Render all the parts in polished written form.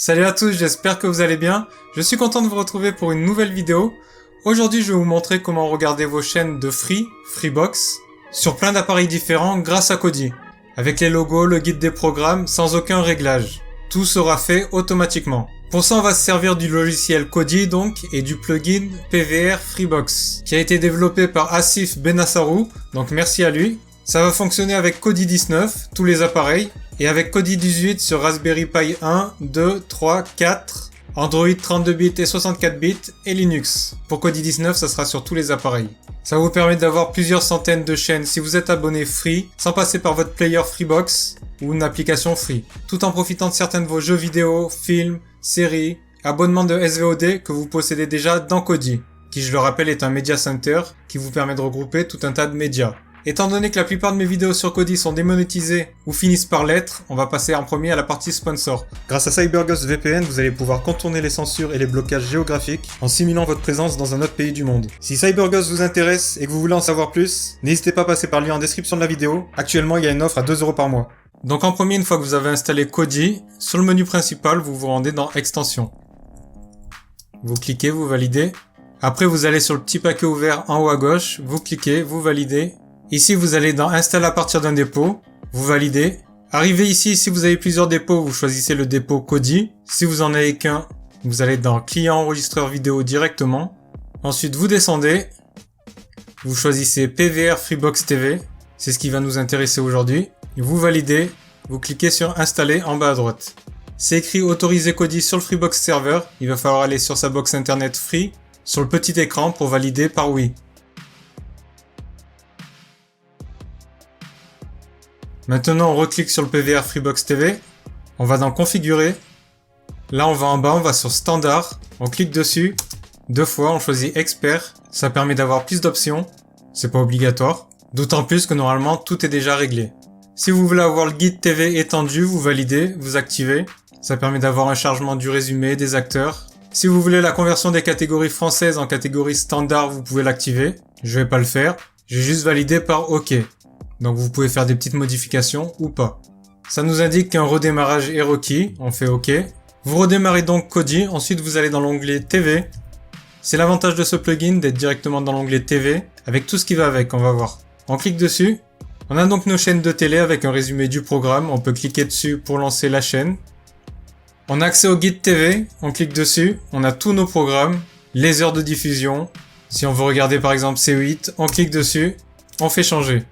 Salut à tous, j'espère que vous allez bien. Je suis content de vous retrouver pour une nouvelle vidéo. Aujourd'hui, je vais vous montrer comment regarder vos chaînes de Freebox, sur plein d'appareils différents grâce à Kodi. Avec les logos, le guide des programmes, sans aucun réglage. Tout sera fait automatiquement. Pour ça, on va se servir du logiciel Kodi donc et du plugin PVR Freebox, qui a été développé par Asif Benassarou, donc merci à lui. Ça va fonctionner avec Kodi 19, tous les appareils, et avec Kodi 18 sur Raspberry Pi 1, 2, 3, 4, Android 32 bits et 64 bits, et Linux. Pour Kodi 19, ça sera sur tous les appareils. Ça vous permet d'avoir plusieurs centaines de chaînes si vous êtes abonné free, sans passer par votre player Freebox ou une application free, tout en profitant de certains de vos jeux vidéo, films, séries, abonnements de SVOD que vous possédez déjà dans Kodi, qui je le rappelle est un media center qui vous permet de regrouper tout un tas de médias. Étant donné que la plupart de mes vidéos sur Kodi sont démonétisées ou finissent par l'être, on va passer en premier à la partie sponsor. Grâce à CyberGhost VPN, vous allez pouvoir contourner les censures et les blocages géographiques en simulant votre présence dans un autre pays du monde. Si CyberGhost vous intéresse et que vous voulez en savoir plus, n'hésitez pas à passer par le lien en description de la vidéo. Actuellement, il y a une offre à 2€ par mois. Donc en premier, une fois que vous avez installé Kodi, sur le menu principal, vous vous rendez dans Extensions. Vous cliquez, vous validez. Après, vous allez sur le petit paquet ouvert en haut à gauche, vous cliquez, vous validez. Ici, vous allez dans Installer à partir d'un dépôt, vous validez. Arrivé ici, si vous avez plusieurs dépôts, vous choisissez le dépôt Kodi. Si vous en avez qu'un, vous allez dans Client enregistreur vidéo directement. Ensuite, vous descendez. Vous choisissez PVR Freebox TV. C'est ce qui va nous intéresser aujourd'hui. Vous validez. Vous cliquez sur Installer en bas à droite. C'est écrit Autoriser Kodi sur le Freebox Server. Il va falloir aller sur sa box internet free, sur le petit écran pour valider par oui. Maintenant, on reclique sur le PVR Freebox TV. On va dans Configurer. Là, on va en bas, on va sur Standard. On clique dessus. 2 fois, on choisit Expert. Ça permet d'avoir plus d'options. C'est pas obligatoire. D'autant plus que normalement, tout est déjà réglé. Si vous voulez avoir le guide TV étendu, vous validez, vous activez. Ça permet d'avoir un chargement du résumé, des acteurs. Si vous voulez la conversion des catégories françaises en catégorie standard, vous pouvez l'activer. Je vais pas le faire. Je vais juste valider par OK. Donc vous pouvez faire des petites modifications ou pas. Ça nous indique qu'un redémarrage est requis, on fait OK. Vous redémarrez donc Kodi, ensuite vous allez dans l'onglet TV. C'est l'avantage de ce plugin d'être directement dans l'onglet TV, avec tout ce qui va avec, on va voir. On clique dessus. On a donc nos chaînes de télé avec un résumé du programme, on peut cliquer dessus pour lancer la chaîne. On a accès au guide TV, on clique dessus, on a tous nos programmes, les heures de diffusion. Si on veut regarder par exemple C8, on clique dessus, on fait changer.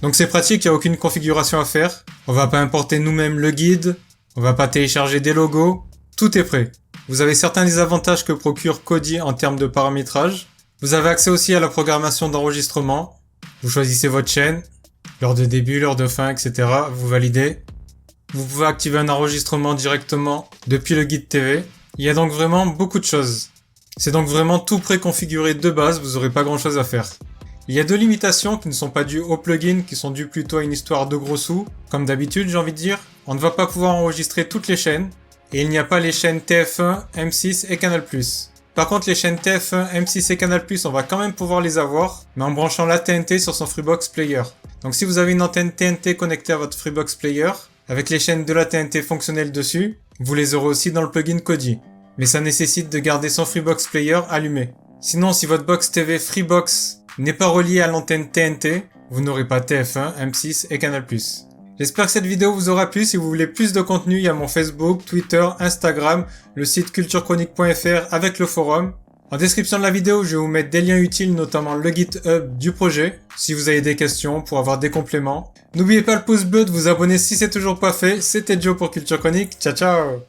Donc c'est pratique, il n'y a aucune configuration à faire. On va pas importer nous-mêmes le guide. On va pas télécharger des logos. Tout est prêt. Vous avez certains des avantages que procure Kodi en termes de paramétrage. Vous avez accès aussi à la programmation d'enregistrement. Vous choisissez votre chaîne, l'heure de début, l'heure de fin, etc. Vous validez. Vous pouvez activer un enregistrement directement depuis le guide TV. Il y a donc vraiment beaucoup de choses. C'est donc vraiment tout préconfiguré de base, vous n'aurez pas grand chose à faire. Il y a 2 limitations qui ne sont pas dues au plugin, qui sont dues plutôt à une histoire de gros sous. Comme d'habitude, j'ai envie de dire, on ne va pas pouvoir enregistrer toutes les chaînes, et il n'y a pas les chaînes TF1, M6 et Canal+. Par contre, les chaînes TF1, M6 et Canal+, on va quand même pouvoir les avoir, mais en branchant la TNT sur son Freebox Player. Donc si vous avez une antenne TNT connectée à votre Freebox Player, avec les chaînes de la TNT fonctionnelles dessus, vous les aurez aussi dans le plugin Kodi. Mais ça nécessite de garder son Freebox Player allumé. Sinon, si votre box TV Freebox n'est pas relié à l'antenne TNT, vous n'aurez pas TF1, M6 et Canal+. J'espère que cette vidéo vous aura plu. Si vous voulez plus de contenu, il y a mon Facebook, Twitter, Instagram, le site culturechronique.fr avec le forum. En description de la vidéo, je vais vous mettre des liens utiles, notamment le GitHub du projet, si vous avez des questions, pour avoir des compléments. N'oubliez pas le pouce bleu, de vous abonner si c'est toujours pas fait. C'était Joe pour Culture Chronique. Ciao ciao!